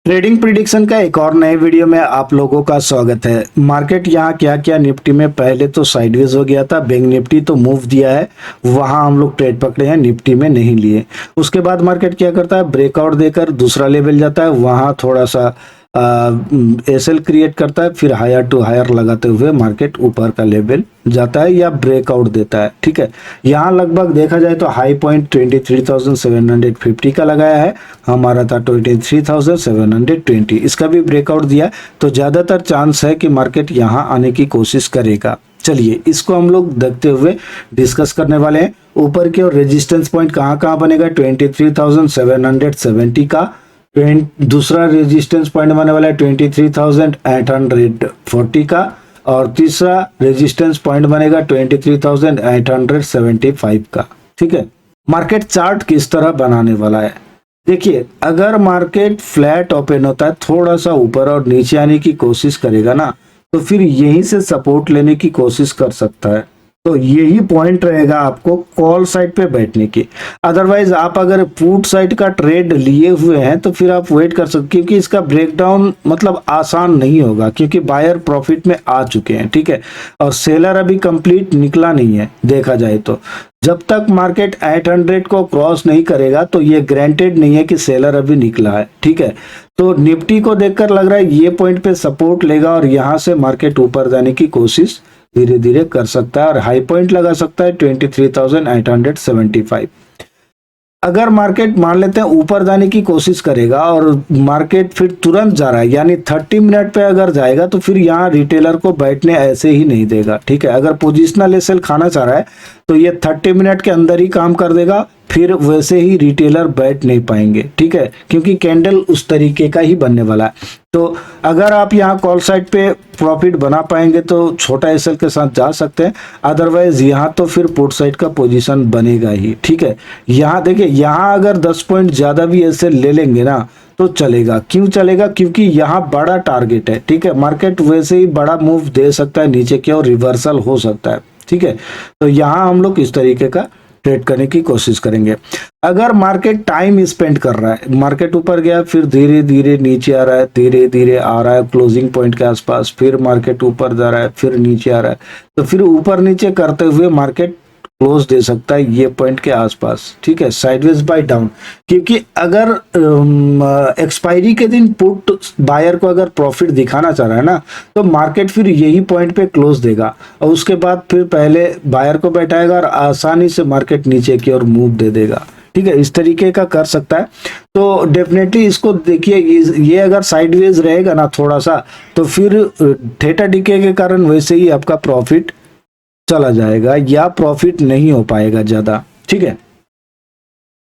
Trading prediction का एक और नए वीडियो में आप लोगों का स्वागत है। मार्केट यहाँ क्या क्या निफ्टी में पहले तो साइडवेज हो गया था, बैंक निफ्टी तो मूव दिया है, वहां हम लोग ट्रेड पकड़े हैं, निफ्टी में नहीं लिए। उसके बाद मार्केट क्या करता है, ब्रेकआउट देकर दूसरा लेवल जाता है, वहां थोड़ा सा एसएल क्रिएट करता है, फिर हायर टू हायर लगाते हुए मार्केट ऊपर का लेवल जाता है या ब्रेकआउट देता है। ठीक है, यहाँ लगभग देखा जाए तो हाई पॉइंट 23,750 का लगाया है, हमारा था 23,720। इसका भी ब्रेकआउट दिया, तो ज्यादातर चांस है कि मार्केट यहाँ आने की कोशिश करेगा। चलिए इसको हम लोग देखते हुए डिस्कस करने वाले हैं। ऊपर की ओर रेजिस्टेंस पॉइंट कहाँ कहाँ बनेगा, 23,770 का। दूसरा रेजिस्टेंस पॉइंट बनने वाला है 23,840 का, और तीसरा रेजिस्टेंस पॉइंट बनेगा 23,875 का। ठीक है, मार्केट चार्ट किस तरह बनाने वाला है, देखिए अगर मार्केट फ्लैट ओपन होता है, थोड़ा सा ऊपर और नीचे आने की कोशिश करेगा ना, तो फिर यहीं से सपोर्ट लेने की कोशिश कर सकता है। तो यही पॉइंट रहेगा आपको कॉल साइड पे बैठने की। अदरवाइज आप अगर पुट साइड का ट्रेड लिए हुए हैं तो फिर आप वेट कर सकते, क्योंकि इसका ब्रेकडाउन मतलब आसान नहीं होगा, क्योंकि बायर प्रॉफिट में आ चुके हैं। ठीक है, और सेलर अभी कंप्लीट निकला नहीं है। देखा जाए तो जब तक मार्केट 800 को क्रॉस नहीं करेगा तो ये ग्रांटेड नहीं है कि सेलर अभी निकला है। ठीक है, तो निफ्टी को देखकर लग रहा है ये पॉइंट पे सपोर्ट लेगा और यहां से मार्केट ऊपर जाने की कोशिश धीरे धीरे कर सकता है और हाई पॉइंट लगा सकता है 23,875। अगर मार्केट मान लेते हैं ऊपर जाने की कोशिश करेगा और मार्केट फिर तुरंत जा रहा है, यानी 30 मिनट पे अगर जाएगा, तो फिर यहाँ रिटेलर को बैठने ऐसे ही नहीं देगा। ठीक है, अगर पोजिशनल एसएल खाना चाह रहा है तो ये 30 मिनट के अंदर ही काम कर देगा, फिर वैसे ही रिटेलर बैठ नहीं पाएंगे। ठीक है, क्योंकि कैंडल उस तरीके का ही बनने वाला है। तो अगर आप यहाँ कॉल साइड पे प्रॉफिट बना पाएंगे तो छोटा एसएल के साथ जा सकते हैं, अदरवाइज यहाँ तो फिर पुट साइड का पोजीशन बनेगा ही। ठीक है, यहाँ देखिए, यहाँ अगर 10 पॉइंट ज्यादा भी एसएल ले लेंगे ना तो चलेगा। क्यों चलेगा, क्योंकि यहाँ बड़ा टारगेट है। ठीक है, मार्केट वैसे ही बड़ा मूव दे सकता है नीचे की और रिवर्सल हो सकता है। ठीक है, तो यहाँ हम लोग इस तरीके का ट्रेड करने की कोशिश करेंगे। अगर मार्केट टाइम स्पेंड कर रहा है, मार्केट ऊपर गया फिर धीरे धीरे नीचे आ रहा है, धीरे धीरे आ रहा है क्लोजिंग पॉइंट के आसपास, फिर मार्केट ऊपर जा रहा है, फिर नीचे आ रहा है, तो फिर ऊपर नीचे करते हुए मार्केट क्लोज दे सकता है ये पॉइंट के आसपास। ठीक है, साइडवेज बाय डाउन, क्योंकि अगर एक्सपायरी के दिन पुट बायर को अगर प्रॉफिट दिखाना चाह रहा है ना, तो मार्केट फिर यही पॉइंट पे क्लोज देगा और उसके बाद फिर पहले बायर को बैठाएगा और आसानी से मार्केट नीचे की ओर मूव दे देगा। ठीक है, इस तरीके का कर सकता है। तो डेफिनेटली इसको देखिए, ये अगर साइडवेज रहेगा ना थोड़ा सा, तो फिर थीटा डीके के कारण वैसे ही आपका प्रॉफिट चला जाएगा या प्रॉफिट नहीं हो पाएगा ज्यादा। ठीक है,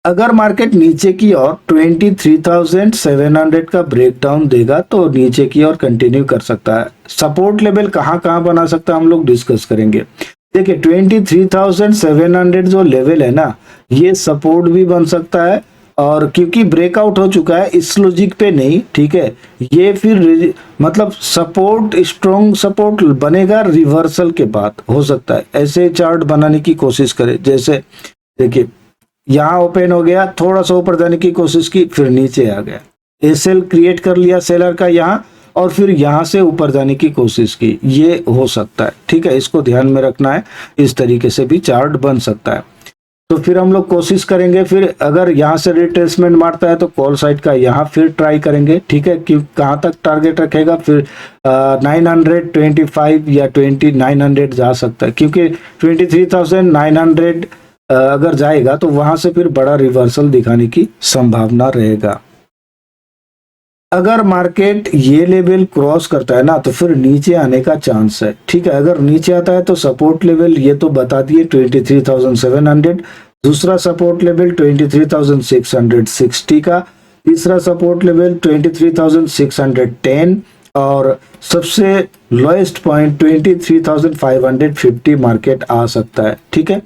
अगर मार्केट नीचे की ओर 23,700 का ब्रेकडाउन देगा तो नीचे की ओर कंटिन्यू कर सकता है। सपोर्ट लेवल कहां कहां बना सकता है हम लोग डिस्कस करेंगे। देखिए 23,700 जो लेवल है ना, ये सपोर्ट भी बन सकता है, और क्योंकि ब्रेकआउट हो चुका है इस लॉजिक पे नहीं। ठीक है, ये फिर मतलब सपोर्ट, स्ट्रॉन्ग सपोर्ट बनेगा रिवर्सल के बाद, हो सकता है ऐसे चार्ट बनाने की कोशिश करें। जैसे देखिए यहाँ ओपन हो गया, थोड़ा सा ऊपर जाने की कोशिश की, फिर नीचे आ गया, एसएल क्रिएट कर लिया सेलर का यहाँ, और फिर यहाँ से ऊपर जाने की कोशिश की, ये हो सकता है। ठीक है, इसको ध्यान में रखना है, इस तरीके से भी चार्ट बन सकता है। तो फिर हम लोग कोशिश करेंगे, फिर अगर यहाँ से रिट्रेसमेंट मारता है तो कॉल साइड का यहाँ फिर ट्राई करेंगे। ठीक है, कि कहाँ तक टारगेट रखेगा, फिर 925 या 2900 जा सकता है, क्योंकि 23,900 अगर जाएगा तो वहां से फिर बड़ा रिवर्सल दिखाने की संभावना रहेगा। अगर मार्केट ये लेवल क्रॉस करता है ना तो फिर नीचे आने का चांस है। ठीक है, अगर नीचे आता है तो सपोर्ट लेवल ये तो बता दिए 23,700, दूसरा सपोर्ट लेवल 23,660 का, तीसरा सपोर्ट लेवल 23,610, और सबसे लोएस्ट पॉइंट 23,550 मार्केट आ सकता है। ठीक है,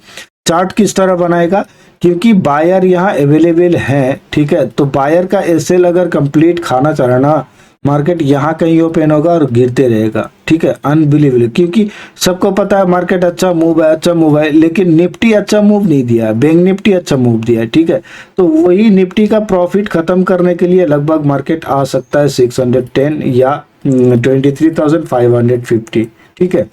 चार्ट किस तरह बनाएगा, क्योंकि बायर यहाँ अवेलेबल है। ठीक है, तो बायर का एसएल अगर कंप्लीट खाना चाह रहा ना, मार्केट यहाँ कहीं ओपन होगा और गिरते रहेगा, ठीक है, अनबिलीवेबल। क्योंकि सबको पता है मार्केट अच्छा मूव है, अच्छा मूव है, लेकिन निफ्टी अच्छा मूव नहीं दिया है, बैंक निफ्टी अच्छा मूव दिया है, ठीक है। तो वही निफ्टी का प्रॉफिट खत्म करने के लिए लगभग मार्केट आ सकता है 610 या 23,550, ठीक है।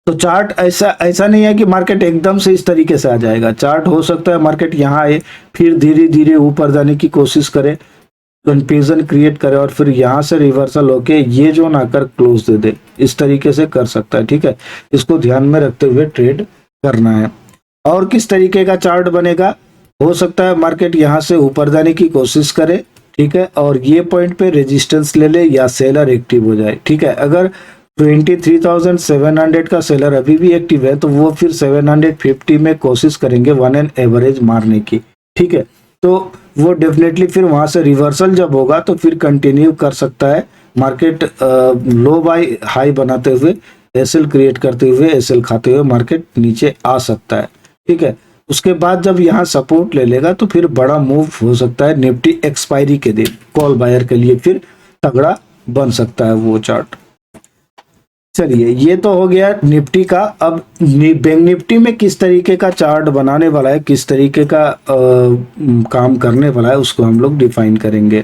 तो चार्ट ऐसा ऐसा नहीं है कि मार्केट एकदम से इस तरीके से आ जाएगा। चार्ट हो सकता है मार्केट यहाँ आए, फिर धीरे धीरे ऊपर जाने की कोशिश करे, कंफ्यूजन क्रिएट करे और फिर यहाँ से रिवर्सल होके ये जो ना आकर क्लोज दे दे, इस तरीके से कर सकता है, ठीक है। इसको ध्यान में रखते हुए ट्रेड करना है। और किस तरीके का चार्ट बनेगा, हो सकता है मार्केट यहाँ से ऊपर जाने की कोशिश करे, ठीक है, और ये पॉइंट पे रेजिस्टेंस ले ले या सेलर एक्टिव हो जाए, ठीक है। अगर 23,700 का सेलर अभी भी एक्टिव है तो वो फिर 750 में कोशिश करेंगे 1 एन एवरेज मारने की, ठीक है। तो वो डेफिनेटली फिर वहां से रिवर्सल जब होगा तो फिर कंटिन्यू कर सकता है मार्केट, लो बाय हाई बनाते हुए, एसएल क्रिएट करते हुए, एसएल खाते हुए मार्केट नीचे आ सकता है, ठीक है। उसके बाद जब यहाँ सपोर्ट ले लेगा तो फिर बड़ा मूव हो सकता है निफ्टी एक्सपायरी के दिन कॉल बायर के लिए फिर तगड़ा बन सकता है वो चार्ट। चलिए, ये तो हो गया निफ्टी का। अब बैंक निफ्टी में किस तरीके का चार्ट बनाने वाला है, किस तरीके का काम करने वाला है, उसको हम लोग डिफाइन करेंगे।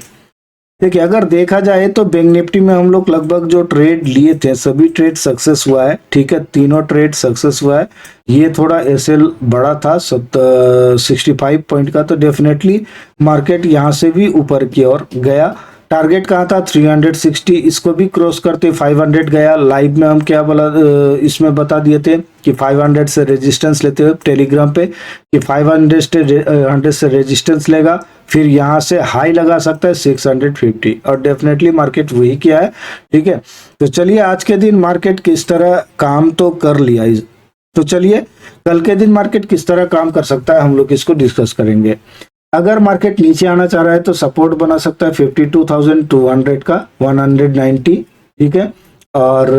देखिए, अगर देखा जाए तो बैंक निफ्टी में हम लोग लगभग जो ट्रेड लिए थे सभी ट्रेड सक्सेस हुआ है, ठीक है, तीनों ट्रेड सक्सेस हुआ है। ये थोड़ा एसएल बड़ा था 65 पॉइंट का, तो डेफिनेटली मार्केट यहाँ से भी ऊपर की ओर गया। टारगेट कहाँ था 360, इसको भी क्रॉस करते 500 गया। लाइव में हम क्या बोला, इसमें बता दिए थे कि 500 से रेजिस्टेंस लेते हुए टेलीग्राम पे कि 500 से रेजिस्टेंस लेगा, फिर यहाँ से हाई लगा सकता है 650 और डेफिनेटली मार्केट वही किया है, ठीक है। तो चलिए, आज के दिन मार्केट किस तरह काम तो कर लिया, तो चलिए कल के दिन मार्केट किस तरह काम कर सकता है हम लोग इसको डिस्कस करेंगे। अगर मार्केट नीचे आना चाह रहा है तो सपोर्ट बना सकता है 52,200 का 190, ठीक है, और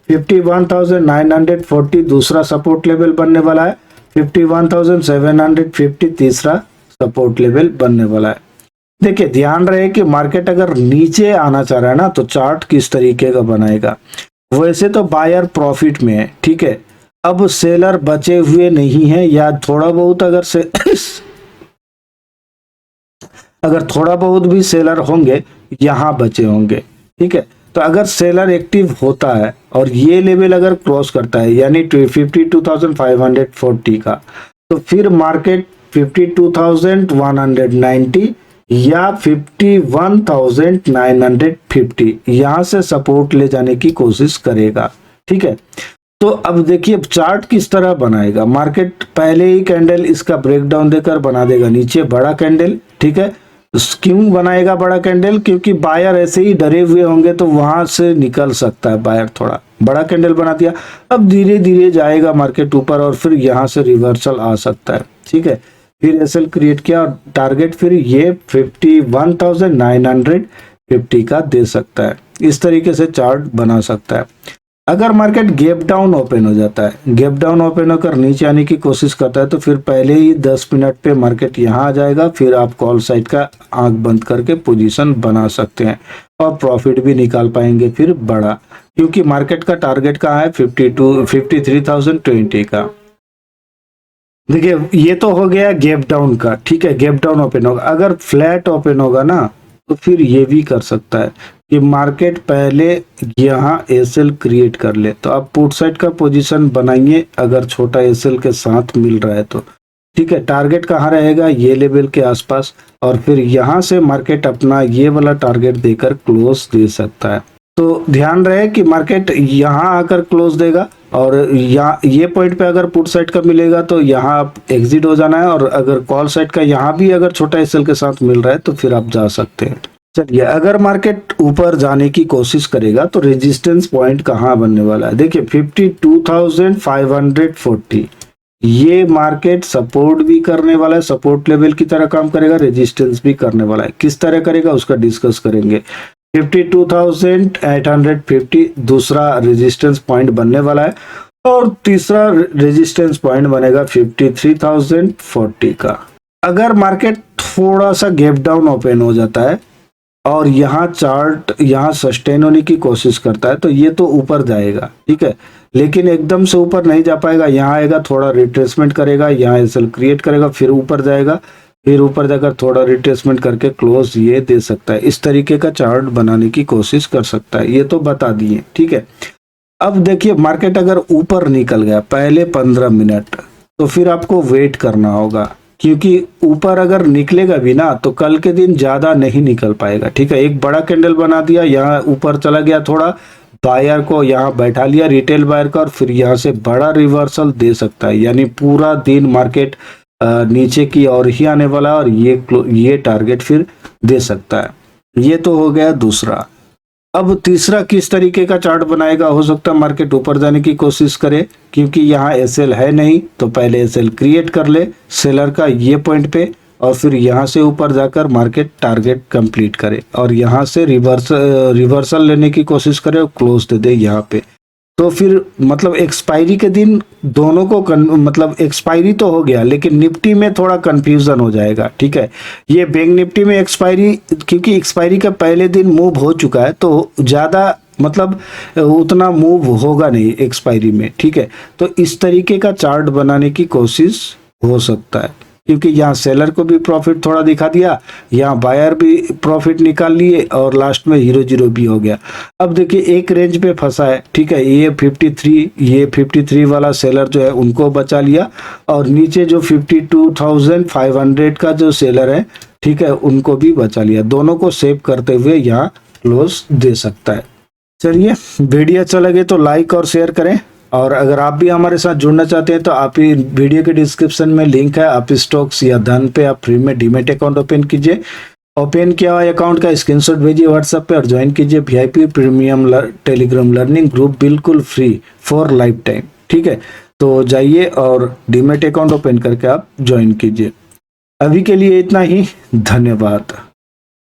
51,940 दूसरा सपोर्ट लेवल बनने वाला है, 51,750 तीसरा सपोर्ट लेवल बनने वाला है। देखिए, ध्यान रहे कि मार्केट अगर नीचे आना चाह रहा है ना तो चार्ट किस तरीके का बनाएगा। वैसे तो बायर प्रॉफिट में है, ठीक है, अब सेलर बचे हुए नहीं है, या थोड़ा बहुत अगर थोड़ा बहुत भी सेलर होंगे यहाँ बचे होंगे, ठीक है। तो अगर सेलर एक्टिव होता है और ये लेवल अगर क्रॉस करता है यानी 52,540 का, तो फिर मार्केट 52,190 या 51,950 यहाँ से सपोर्ट ले जाने की कोशिश करेगा, ठीक है। तो अब देखिए चार्ट किस तरह बनाएगा। मार्केट पहले ही कैंडल इसका ब्रेकडाउन देकर बना देगा नीचे बड़ा कैंडल, ठीक है। क्यों बनाएगा बड़ा कैंडल, क्योंकि बायर ऐसे ही डरे हुए होंगे तो वहां से निकल सकता है बायर, थोड़ा बड़ा कैंडल बना दिया। अब धीरे धीरे जाएगा मार्केट ऊपर और फिर यहाँ से रिवर्सल आ सकता है, ठीक है। फिर एसएल क्रिएट किया और टारगेट फिर ये 51,950 का दे सकता है। इस तरीके से चार्ट बना सकता है। अगर मार्केट गैप डाउन ओपन हो जाता है, गैप डाउन ओपन होकर नीचे आने की कोशिश करता है तो फिर पहले ही 10 मिनट पे मार्केट यहाँ आ जाएगा, फिर आप कॉल साइड का आंख बंद करके पोजीशन बना सकते हैं और प्रॉफिट भी निकाल पाएंगे फिर बड़ा, क्योंकि मार्केट का टारगेट कहाँ है 53,020 का। देखिए, ये तो हो गया गैप डाउन का, ठीक है, गैप डाउन ओपन होगा। अगर फ्लैट ओपन होगा ना तो फिर ये भी कर सकता है कि मार्केट पहले यहाँ एसएल क्रिएट कर ले, तो आप पुट साइड का पोजीशन बनाइए अगर छोटा एसएल के साथ मिल रहा है तो, ठीक है। टारगेट कहाँ रहेगा, ये लेवल के आसपास, और फिर यहाँ से मार्केट अपना ये वाला टारगेट देकर क्लोज दे सकता है। तो ध्यान रहे कि मार्केट यहाँ आकर क्लोज देगा और यहाँ ये पॉइंट पे अगर पुट साइड का मिलेगा तो यहाँ आप एग्जिट हो जाना है, और अगर कॉल साइड का यहाँ भी अगर छोटा एसएल के साथ मिल रहा है तो फिर आप जा सकते हैं। चलिए, अगर मार्केट ऊपर जाने की कोशिश करेगा तो रेजिस्टेंस पॉइंट कहाँ बनने वाला है। देखिए 52,540 ये मार्केट सपोर्ट भी करने वाला है, सपोर्ट लेवल की तरह काम करेगा, रेजिस्टेंस भी करने वाला है। किस तरह करेगा उसका डिस्कस करेंगे। 52,850 दूसरा रेजिस्टेंस पॉइंट बनने वाला है और तीसरा रेजिस्टेंस पॉइंट बनेगा 53,040 का। अगर मार्केट थोड़ा सा गैप डाउन ओपन हो जाता है और यहाँ चार्ट यहाँ सस्टेन होने की कोशिश करता है तो ये तो ऊपर जाएगा, ठीक है, लेकिन एकदम से ऊपर नहीं जा पाएगा। यहाँ आएगा, थोड़ा रिट्रेसमेंट करेगा, यहाँ एसएल क्रिएट करेगा, फिर ऊपर जाएगा, फिर ऊपर जाकर थोड़ा रिट्रेसमेंट करके क्लोज ये दे सकता है। इस तरीके का चार्ट बनाने की कोशिश कर सकता है, ये तो बता दिए, ठीक है। अब देखिए मार्केट अगर ऊपर निकल गया पहले 15 मिनट तो फिर आपको वेट करना होगा, क्योंकि ऊपर अगर निकलेगा भी ना तो कल के दिन ज्यादा नहीं निकल पाएगा, ठीक है। एक बड़ा कैंडल बना दिया, यहाँ ऊपर चला गया, थोड़ा बायर को यहाँ बैठा लिया, रिटेल बायर का, और फिर यहाँ से बड़ा रिवर्सल दे सकता है, यानी पूरा दिन मार्केट नीचे की ओर ही आने वाला है और ये टारगेट फिर दे सकता है। ये तो हो गया दूसरा। अब तीसरा किस तरीके का चार्ट बनाएगा, हो सकता है मार्केट ऊपर जाने की कोशिश करे, क्योंकि यहाँ एसएल है नहीं तो पहले एसएल क्रिएट कर ले सेलर का ये पॉइंट पे, और फिर यहाँ से ऊपर जाकर मार्केट टारगेट कंप्लीट करे और यहाँ से रिवर्सल लेने की कोशिश करे और क्लोज दे दे यहाँ पे। तो फिर मतलब एक्सपायरी के दिन दोनों को मतलब एक्सपायरी तो हो गया लेकिन निफ्टी में थोड़ा कंफ्यूजन हो जाएगा, ठीक है। ये बैंक निफ्टी में एक्सपायरी, क्योंकि एक्सपायरी का पहले दिन मूव हो चुका है तो ज़्यादा मतलब उतना मूव होगा नहीं एक्सपायरी में, ठीक है। तो इस तरीके का चार्ट बनाने की कोशिश हो सकता है, क्योंकि यहाँ सेलर को भी प्रॉफिट थोड़ा दिखा दिया, यहाँ बायर भी प्रॉफिट निकाल लिए और लास्ट में 0-0 भी हो गया। अब देखिए एक रेंज पे फंसा है, ठीक है, ये 53 वाला सेलर जो है उनको बचा लिया, और नीचे जो 52,500 का जो सेलर है, ठीक है, उनको भी बचा लिया। दोनों को सेव करते हुए यहाँ क्लोज दे सकता है। चलिए वीडियो अच्छा लगे तो लाइक और शेयर करें, और अगर आप भी हमारे साथ जुड़ना चाहते हैं तो आप ही वीडियो के डिस्क्रिप्शन में लिंक है, आप स्टॉक्स या धन पे आप फ्री में डीमेट अकाउंट ओपन कीजिए। ओपन किया हुआ अकाउंट का स्क्रीनशॉट भेजिए व्हाट्सएप पे और ज्वाइन कीजिए VIP premium Telegram learning group, बिल्कुल फ्री फॉर लाइफ टाइम, ठीक है। तो जाइए और डीमेट अकाउंट ओपन करके आप ज्वाइन कीजिए। अभी के लिए इतना ही, धन्यवाद।